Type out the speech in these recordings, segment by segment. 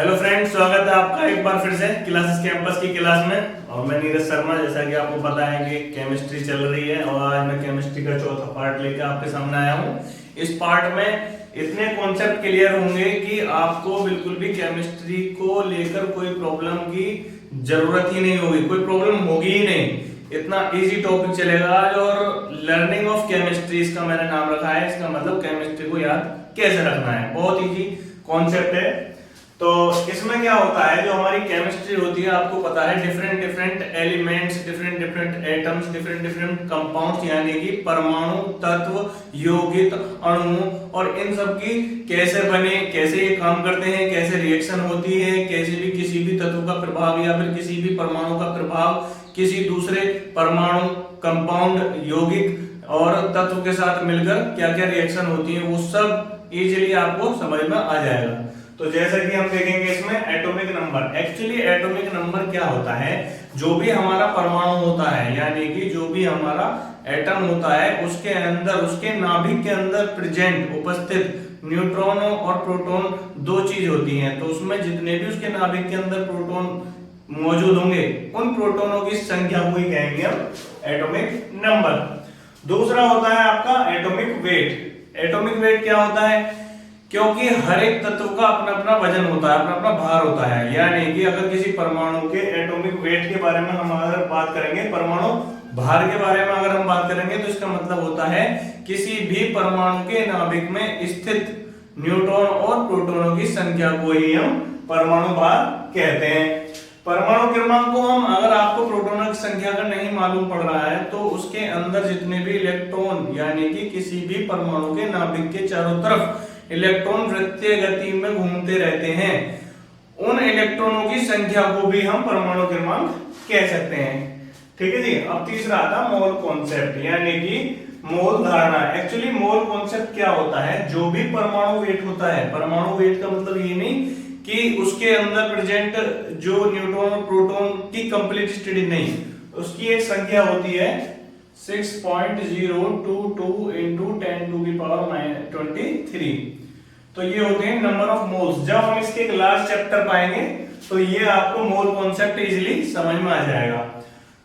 Hello friends, स्वागत है आपका एक बार फिर से क्लासेस कैंपस की क्लास में। और मैं नीरज शर्मा, जैसा कि आपको पता है कि केमिस्ट्री चल रही है और आज मैं केमिस्ट्री का चौथा पार्ट लेकर आपके सामने आया हूँ। इस पार्ट में इतने कॉन्सेप्ट क्लियर होंगे कि आपको बिल्कुल भी केमिस्ट्री को लेकर कोई प्रॉब्लम की जरूरत ही नहीं होगी, कोई प्रॉब्लम होगी ही नहीं। इतना इजी टॉपिक चलेगा आज। और लर्निंग ऑफ केमिस्ट्री इसका मैंने नाम रखा है। इसका मतलब केमिस्ट्री को याद कैसे रखना है, बहुत इजी कॉन्सेप्ट है। तो इसमें क्या होता है, जो हमारी केमिस्ट्री होती है आपको पता है, different different elements, different different atoms, different different compounds, यानी कि परमाणु, तत्व, यौगिक, अणु, और इन सब की कैसे बने, कैसे ये काम करते हैं, कैसे रिएक्शन होती है, कैसे भी किसी भी तत्व का प्रभाव या फिर किसी भी परमाणु का प्रभाव किसी दूसरे परमाणु, कंपाउंड, यौगिक और तत्व के साथ मिलकर क्या क्या रिएक्शन होती है, वो सब इजीली आपको समझ में आ जाएगा। तो जैसा कि हम देखेंगे इसमें atomic number. Actually atomic number क्या होता है, जो भी हमारा परमाणु होता है, यानी कि जो भी हमारा एटम होता है, उसके अंदर, उसके नाभिक के अंदर प्रेजेंट, उपस्थित न्यूट्रॉन और प्रोटॉन दो चीज होती हैं। तो उसमें जितने भी उसके नाभिक के अंदर प्रोटॉन मौजूद होंगे, उन प्रोटॉनों की संख्या को ही कहेंगे हम एटॉमिक नंबर। दूसरा होता है आपका एटॉमिक वेट। एटॉमिक वेट क्या होता है, क्योंकि हर एक तत्व का अपना अपना वजन होता है, अपना अपना भार होता है। यानी कि अगर किसी परमाणु के एटॉमिक वेट के बारे में हम अगर बात करेंगे, परमाणु भार के बारे में अगर हम बात करेंगे, तो इसका मतलब होता है किसी भी परमाणु के नाभिक में स्थित न्यूट्रॉन और प्रोटॉनों की संख्या को ही हम परमाणु भार कहते हैं। परमाणु क्रमांक को हम, अगर आपको प्रोटॉनों की संख्या का नहीं मालूम पड़ रहा है, तो उसके अंदर जितने भी इलेक्ट्रॉन, यानी कि किसी भी परमाणु के नाभिक के चारों तरफ इलेक्ट्रॉन वृत्तीय गति में घूमते रहते हैं, उन इलेक्ट्रॉनों की संख्या को भी हम परमाणु क्रमांक कह सकते हैं। ठीक है जी। अब तीसरा आता मोल कॉन्सेप्ट, यानी कि मोल धारणा। एक्चुअली मोल कॉन्सेप्ट क्या होता है, जो भी परमाणु वेट होता है, परमाणु वेट का मतलब ये नहीं कि उसके अंदर प्रेजेंट जो न्यूट्रॉन और प्रोटॉन की कंप्लीट स्टडी नहीं, उसकी एक संख्या होती है 6.022 into 10⁻23। तो ये होते हैं नंबर ऑफ मोल्स। जब हम इसके लास्ट चैप्टर पाएंगे तो ये आपको मोल कॉन्सेप्ट इजीली समझ में आ जाएगा।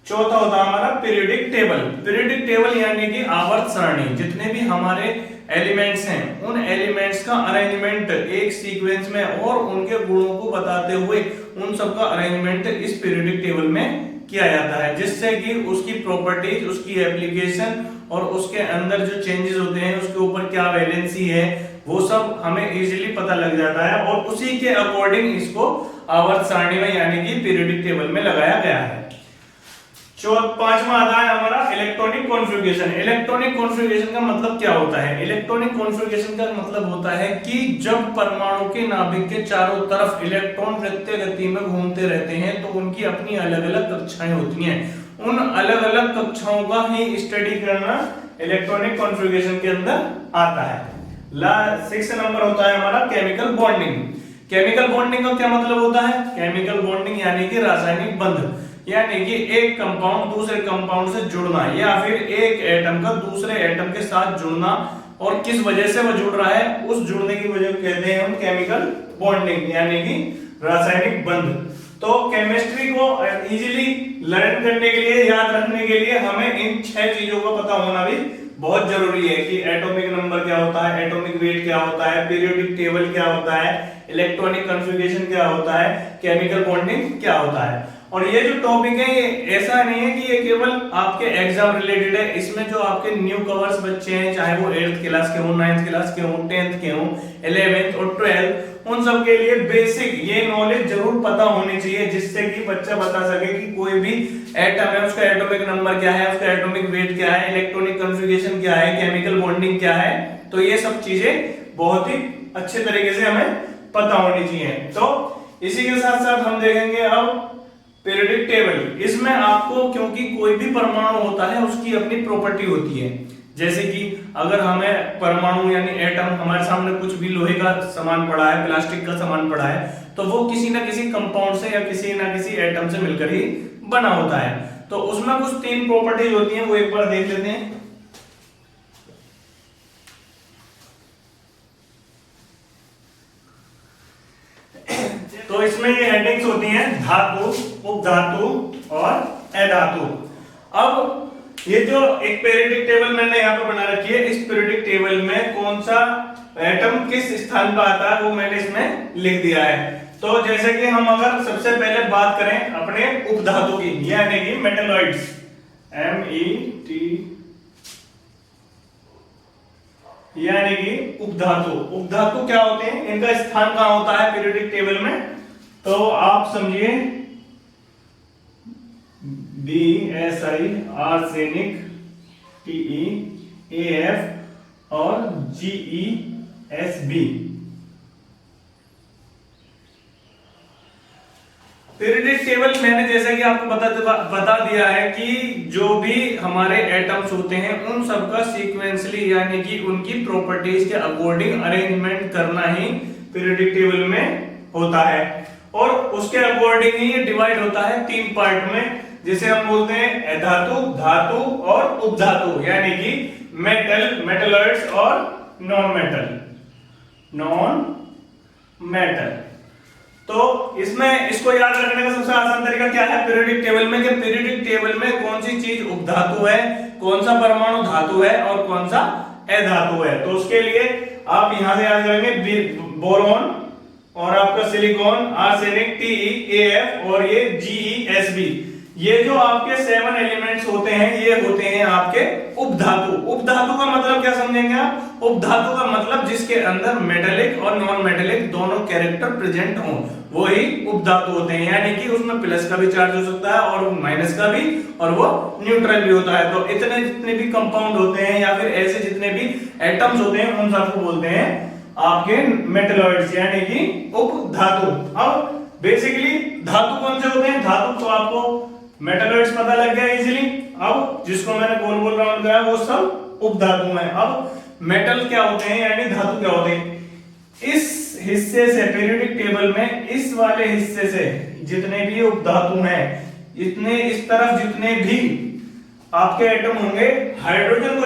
चौथा होता है हमारा पीरियोडिक टेबल। पीरियोडिक टेबल यानी कि आवर्त सारणी। जितने भी हमारे एलिमेंट्स हैं, उन एलिमेंट्स का अरेंजमेंट एक सीक्वेंस में और उनके गुणों को बताते हुए उन सब का अरेंजमेंट इस पीरियोडिक टेबल में किया जाता है, जिससे कि उसकी प्रॉपर्टीज, उसकी एप्लीकेशन और उसके अंदर जो चेंजेस होते हैं, उसके ऊपर क्या वैलेंसी है, वो सब हमें इजीली पता लग जाता है। और उसी के अकॉर्डिंग इसको आवर्त सारणी में, यानी कि पीरियोडिक टेबल में लगाया गया है। पांचवा आता है हमारा इलेक्ट्रॉनिक कॉन्फ़िगरेशन। इलेक्ट्रॉनिक कॉन्फ़िगरेशन का मतलब क्या होता है? इलेक्ट्रॉनिक कॉन्फ़िगरेशन का मतलब होता है कि जब परमाणु के नाभिक के चारों तरफ इलेक्ट्रॉन वृत्तीय गति में घूमते रहते हैं, तो उनकी अपनी अलग अलग कक्षाएं होती हैं। उन अलग अलग कक्षाओं का ही स्टडी करना इलेक्ट्रॉनिक कॉन्फ़िगरेशन के अंदर आता है। 6 नंबर होता है हमारा केमिकल बॉन्डिंग। केमिकल बॉन्डिंग का क्या मतलब होता है? केमिकल बॉन्डिंग यानी कि रासायनिक बंध, यानी कि एक कंपाउंड दूसरे कंपाउंड से जुड़ना, या फिर एक एटम का दूसरे एटम के साथ जुड़ना, और किस वजह से वो जुड़ रहा है, उस जुड़ने की वजह को कहते हैं हम केमिकल बॉन्डिंग, यानी कि रासायनिक बंध। तो केमिस्ट्री को इजीली लर्न करने के लिए, याद रखने के लिए हमें इन 6 चीजों का पता होना भी बहुत जरूरी है कि एटॉमिक नंबर क्या होता है, एटॉमिक वेट क्या होता है, पीरियोडिक टेबल क्या होता है, इलेक्ट्रॉनिक कॉन्फ़िगरेशन क्या होता है, केमिकल बॉन्डिंग क्या होता है। और ये जो टॉपिक है, ये ऐसा नहीं है कि ये केवल आपके एग्जाम रिलेटेड है। इसमें जो आपके न्यू कवर्स बच्चे हैं, चाहे वो 8th क्लास के हो, 9th क्लास के हो, 10th के हो, 11th और 12th, उन सब के लिए बेसिक ये नॉलेज जरूर पता होनी चाहिए, जिससे कि बच्चा बता सके कि कोई भी एटम है, उसका एटॉमिक नंबर क्या है, उसका एटॉमिक वेट क्या है, इलेक्ट्रॉनिक कॉन्फ़िगरेशन क्या है, केमिकल बॉन्डिंग क्या है। तो ये सब चीजें बहुत ही अच्छे तरीके से हमें पता होनी चाहिए। तो इसी के साथ साथ हम देखेंगे अब पीरियोडिक टेबल। इसमें आपको, क्योंकि कोई भी परमाणु होता है उसकी अपनी प्रॉपर्टी होती है, जैसे कि अगर हमें परमाणु यानी एटम, हमारे सामने कुछ भी लोहे का सामान पड़ा है, प्लास्टिक का सामान पड़ा है, तो वो किसी ना किसी कंपाउंड से या किसी ना किसी एटम से मिलकर ही बना होता है। तो उसमें कुछ 3 प्रॉपर्टीज होती हैं, वो एक बार देख लेते हैं। तो धातु, उपधातु और अधातु। अब ये जो एक पीरियोडिक टेबल मैंने यहाँ पे बना रखी है, इस पीरियोडिक टेबल में कौन सा एटम किस स्थान पर आता है वो मैंने इसमें लिख दिया है। तो जैसे कि हम अगर सबसे पहले बात करें अपने उपधातु की, यानी कि मेटलॉइड्स, MET, यानी कि उपधातु। उपधातु क्या होते हैं, इनका स्थान कहां होता है पीरियोडिक टेबल में, तो आप समझिए BSI, आर्सेनिक, TeAF और GeSB। पीरियोडिक टेबल मैंने जैसा कि आपको बता दिया है कि जो भी हमारे एटम्स होते हैं उन सबका सीक्वेंसली यानी कि उनकी प्रॉपर्टीज के अकॉर्डिंग अरेंजमेंट करना ही पीरियोडिक टेबल में होता है, और उसके अकॉर्डिंग ही ये डिवाइड होता है 3 पार्ट में, जिसे हम बोलते हैं अधातु, धातु और उपधातु, यानी कि मेटल, मेटलॉइड्स और नॉन मेटल। तो इसमें इसको याद रखने का सबसे आसान तरीका क्या है पीरियोडिक टेबल में, कि पीरियोडिक टेबल में कौन सी चीज उपधातु है, कौन सा परमाणु धातु है और कौन सा अधातु है। तो उसके लिए आप यहां से याद करेंगे बोरॉन और आपका सिलिकॉन, आर्सेनिक, TeAF और ये GeSB। ये जो आपके 7 एलिमेंट्स होते हैं ये होते हैं आपके उपधातु। उपधातु का मतलब क्या समझेंगे आप, उपधातु का मतलब जिसके अंदर मेटेलिक और नॉन मेटेलिक दोनों कैरेक्टर प्रेजेंट हों वही उपधातु होते हैं, यानी कि उसमें प्लस का भी चार्ज हो सकता है और माइनस का भी, और वो न्यूट्रल भी होता है। तो इतने जितने भी कंपाउंड होते हैं या फिर ऐसे जितने भी एटम्स होते हैं उन सबको बोलते हैं आपके मेटलॉइड्स, यानी कि उपधातु। अब बेसिकली धातु कौन से होते हैं, धातु तो आपको मेटलॉइड्स पता लग गया इजीली। अब जिसको मैंने गोल गोल राउंड कराया वो सब उपधातु हैं। अब मेटल क्या होते हैं यानी धातु क्या होते हैं, इस हिस्से से पीरियोडिक टेबल में इस वाले हिस्से से जितने भी उपधातु हैं, इतने इस तरफ जितने भी आपके एटम होंगे हाइड्रोजन को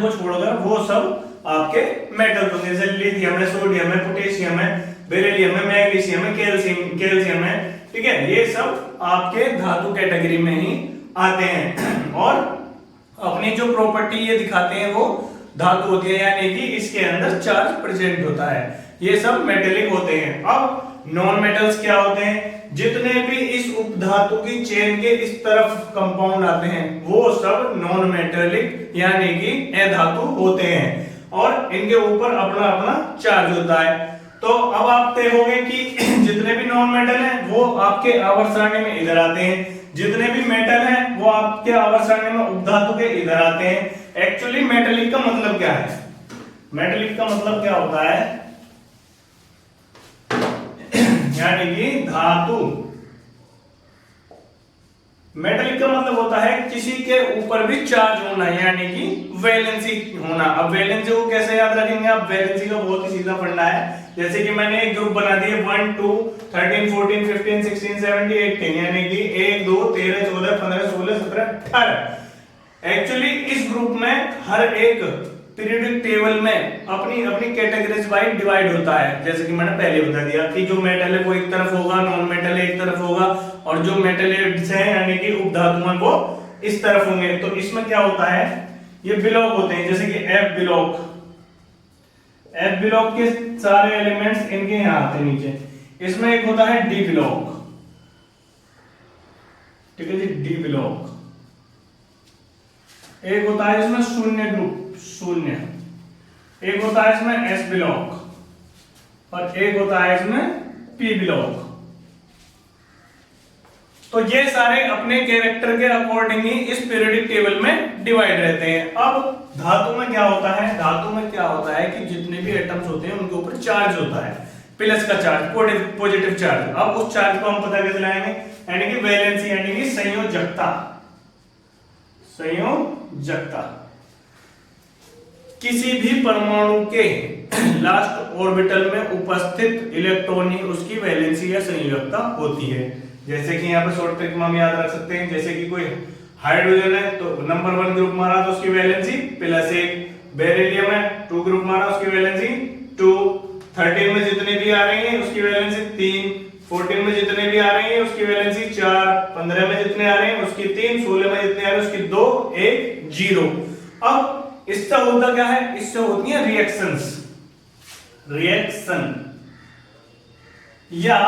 छोड़कर वो सब आपके मेटल होंगे, जैसे लिथियम है, सोडियम है, पोटेशियम है, बेरिलियम है, मैग्नीशियम है, कैल्शियम है, ठीक है, ये सब आपके धातु कैटेगरी में ही आते हैं और अपनी जो प्रॉपर्टी ये दिखाते हैं वो धातु होती है, यानी कि इसके अंदर चार्ज प्रेजेंट होता है। ये सब मेटेलिक होते हैं। अब नॉन मेटल्स क्या होते हैं, जितने भी इस उपधातु की चेन के इस तरफ कंपाउंड आते हैं वो सब नॉन मेटेलिक यानी कि अधातु होते हैं और इनके ऊपर अपना अपना चार्ज होता है। तो अब आप तय होंगे कि जितने भी नॉन मेटल हैं वो आपके आवर्त सारणी में इधर आते हैं, जितने भी मेटल हैं वो आपके आवर्त सारणी में उपधातु के इधर आते हैं। एक्चुअली मेटेलिक का मतलब क्या है, मेटेलिक का मतलब क्या होता है, यानी कि धातु। मेटेलिक का मतलब होता है किसी के ऊपर भी चार्ज होना, यानी कि वैलेंसी होना। अब वैलेंसी को कैसे याद रखेंगे आप, वैलेंसी का बहुत ही सीधा फंडा है। जैसे कि मैंने एक ग्रुप बना दिए 1 2 13 14 15 16 17 18, यानी कि 1 2 13 14 15 16 17 18। एक्चुअली इस ग्रुप में हर एक पीरियोडिक टेबल में अपनी अपनी कैटेगरीज वाइज डिवाइड होता है। जैसे कि मैंने पहले बता दिया कि जो मेटल है वो एक तरफ होगा, नॉन मेटल एक तरफ होगा, और जो मेटल्स हैं यानी कि उपधातु हैं वो इस तरफ होंगे। तो इसमें क्या होता है, ये ब्लॉक होते हैं, जैसे कि एफ ब्लॉक के सारे एलिमेंट्स इनके यहां आते हैं नीचे। इसमें एक होता है डी ब्लॉक, ठीक है जी, डी ब्लॉक। एक होता है इसमें शून्य ग्रुप, शून्य। एक होता है इसमें एस ब्लॉक और एक होता है इसमें पी ब्लॉक। तो ये सारे अपने कैरेक्टर के अकॉर्डिंग ही इस पीरियोडिक टेबल में डिवाइड रहते हैं। अब धातु में क्या होता है, धातु में क्या होता है कि जितने भी एटम्स होते हैं उनके ऊपर चार्ज होता है, प्लस का चार्ज, पॉजिटिव चार्ज। अब उस चार्ज को हम पता कैसे लगाएंगे, यानी कि वैलेंसी यानी कि संयोजकता। किसी भी परमाणु के लास्ट ऑर्बिटल में उपस्थित इलेक्ट्रॉन ही उसकी वैलेंसी या संयोजकता होती है। जैसे कि यहाँ पे शॉर्ट ट्रिक में हम याद रख सकते हैं, जैसे कि कोई हाइड्रोजन है तो नंबर 1 ग्रुप मारा तो उसकी वैलेंसी +1, बेरिलियम है 2 ग्रुप मारा उसकी वैलेंसी 2, 13 में जितने भी आ रही हैं उसकी वैलेंसी 3, 14 में जितने भी आ रहे हैं उसकी वैलेंसी 4, 15 में जितने आ रहे हैं उसकी 3, 16 में जितने आ रहे हैं उसकी 2, 1, 0। अब इससे होता क्या है, इससे होती है रिएक्शंस, रिएक्शन या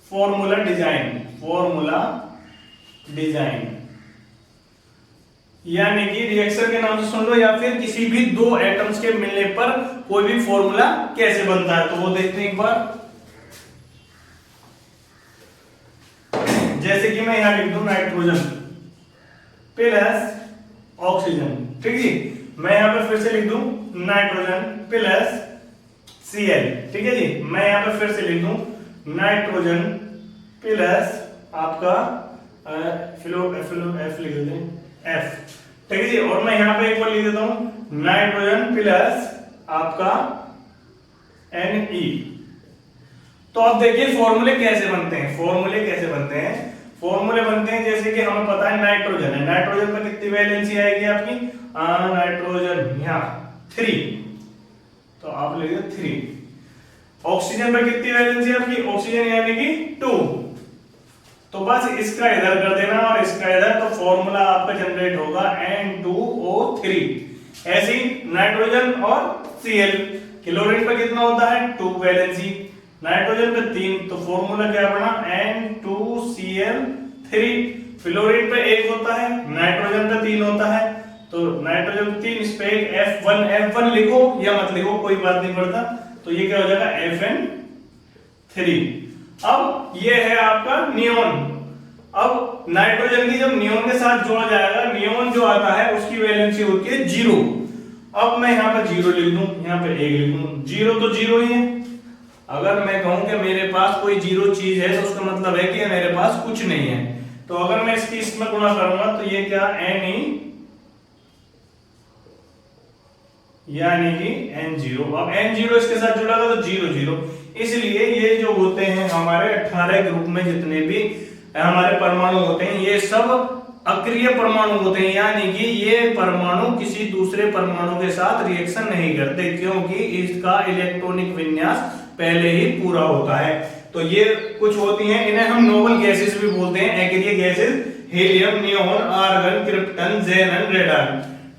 फॉर्मूला डिजाइन, फॉर्मूला डिजाइन यानी कि रिएक्शन के नाम से सुन लो, या फिर किसी भी दो एटम्स के मिलने पर कोई भी फॉर्मूला कैसे बनता है, तो वो देखते हैं एक बार। जैसे कि मैं यहां लिख दूं नाइट्रोजन प्लस ऑक्सीजन, ठीक है। मैं यहां पे फिर से लिख दूं नाइट्रोजन प्लस Cl, ठीक है जी। मैं यहां पे फिर से लिख दूं नाइट्रोजन प्लस आपका F लिख देते हैं F, ठीक है जी। और मैं यहां पे एक बार लिख देता हूं नाइट्रोजन प्लस आपका Ne। तो अब देखिए फॉर्मूले कैसे बनते हैं, फॉर्मूले कैसे बनते हैं। फॉर्मूले बनते हैं जैसे कि हमें पता है नाइट्रोजन है, नाइट्रोजन में कितनी वैलेंसी आएगी आपकी, नाइट्रोजन यहाँ 3, तो आप लिखिए 3। ऑक्सीजन में कितनी वैलेंसी आपकी, ऑक्सीजन यानी कि 2, तो बस इसका इधर कर देना और इसका इधर, तो फॉर्मूला आपका जनरेट होगा N2O3। ऐसी नाइट्रोजन और Cl, क्लोरीन पे कितना होता है 2 वैलेंसी, नाइट्रोजन पे 3, तो फॉर्मूला क्या बना N2Cl3। फ्लोरीन पे 1 होता है, नाइट्रोजन पे 3 होता है, तो नाइट्रोजन 3, इस पे एक F1 लिखो या मत लिखो कोई बात नहीं पड़ता, तो ये क्या हो जाएगा FN3। अब ये है आपका नियोन। अब नाइट्रोजन की जब नियोन के साथ जोड़ा जाएगा, नियोन जो आता है उसकी वैलेंसी होती है 0। अब मैं यहाँ पे 0 लिख दूं, यहाँ पे 1 लिख दूं, 0 तो 0 ही है। अगर मैं कहूं कि मेरे पास कोई 0 चीज है तो उसका मतलब है कि मेरे पास कुछ नहीं है। तो अगर मैं इसकी इसमें गुणा करूंगा तो ये क्या Ne यानी कि N0। अब N0 इसके साथ जुड़ेगा तो 0 0, इसलिए ये जो होते हैं हमारे 18 ग्रुप में जितने भी हमारे परमाणु होते हैं ये सब अक्रिय परमाणु होते हैं, यानी कि ये परमाणु किसी दूसरे परमाणु के साथ रिएक्शन नहीं करते, क्योंकि इसका इलेक्ट्रॉनिक विन्यास पहले ही पूरा होता है। तो ये कुछ होती हैं, इन्हें हम नोबल गैसेस भी बोलते हैं, अक्रिय gases, helium, neon, argon, krypton, xenon, radon,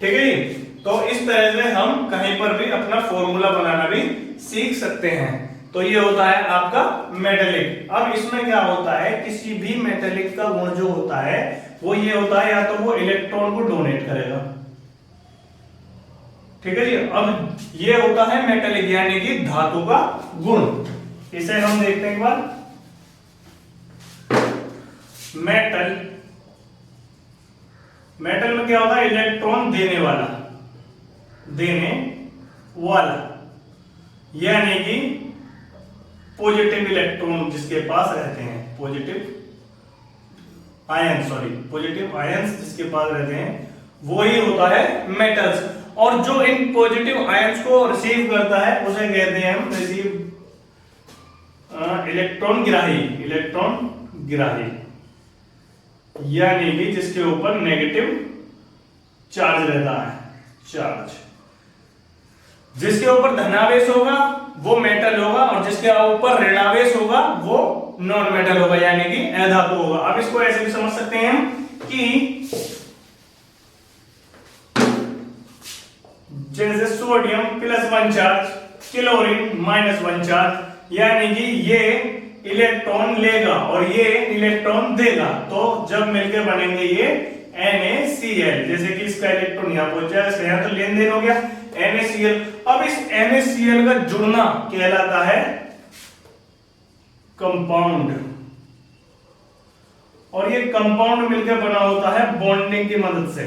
ठीक है जी। तो इस तरह से हम कहीं पर भी अपना फॉर्मूला बनाना भी सीख सकते हैं। तो ये होता है आपका मेटेलिक। अब इसमें क्या होता है, किसी भी मेटेलिक का गुण जो होता है वो ये होता है, या तो वो इलेक्ट्रॉन को डोनेट करेगा, ठीक है जी। अब ये होता है मेटेलिक यानी कि धातु का गुण। इसे हम देखते हैं एक बार। मेटल में क्या होता है, इलेक्ट्रॉन देने वाला, यानी कि पॉजिटिव इलेक्ट्रॉन जिसके पास रहते हैं, पॉजिटिव आयंस जिसके पास रहते हैं वो ही होता है मेटल्स। और जो इन पॉजिटिव आयंस को रिसीव करता है उसे कहते हैं हम इलेक्ट्रॉन गिराही, यानी कि जिसके ऊपर नेगेटिव चार्ज रहता है, जिसके ऊपर धनावेश होगा वो मेटल होगा और जिसके ऊपर ऋणावेश होगा वो नॉन मेटल होगा, यानी कि अधातु होगा। अब इसको ऐसे भी समझ सकते हैं हम कि जैसे सोडियम +1 चार्ज, क्लोरीन -1 चार्ज, यानी कि ये इलेक्ट्रॉन लेगा और ये इलेक्ट्रॉन देगा, तो जब मिलकर बनेंगे ये NaCl। जैसे कि इसका इलेक्ट्रॉन यहां पहुंचा, इसका यहां तो लेन देन हो गया NaCl। अब इस NaCl का जुड़ना कहलाता है कंपाउंड, और ये कंपाउंड मिलकर बना होता है बॉन्डिंग की मदद से,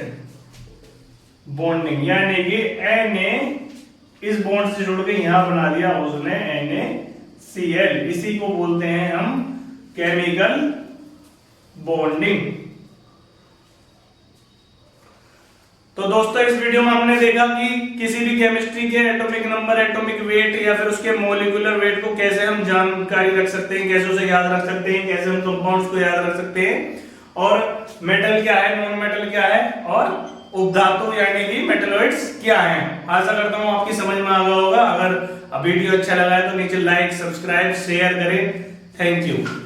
बॉन्डिंग यानी कि Na इस बॉन्ड से जुड़ के यहां बना दिया उसने NaCl, इसी को बोलते हैं हम केमिकल बॉन्डिंग। तो दोस्तों इस वीडियो में हमने देखा कि किसी भी केमिस्ट्री के एटॉमिक नंबर, एटॉमिक वेट या फिर उसके मॉलिक्यूलर वेट को कैसे हम जानकारी रख सकते हैं, कैसे उसे याद रख सकते हैं, कैसे हम कंपाउंड्स को याद रख सकते हैं, और मेटल क्या है, नॉन मेटल क्या है, और उपधातु यानी कि मेटलॉइड्स क्या हैं। आशा करता हूं आपकी समझ में आ गया होगा। अगर वीडियो अच्छा लगा है तो नीचे लाइक, सब्सक्राइब, शेयर करें। Thank you.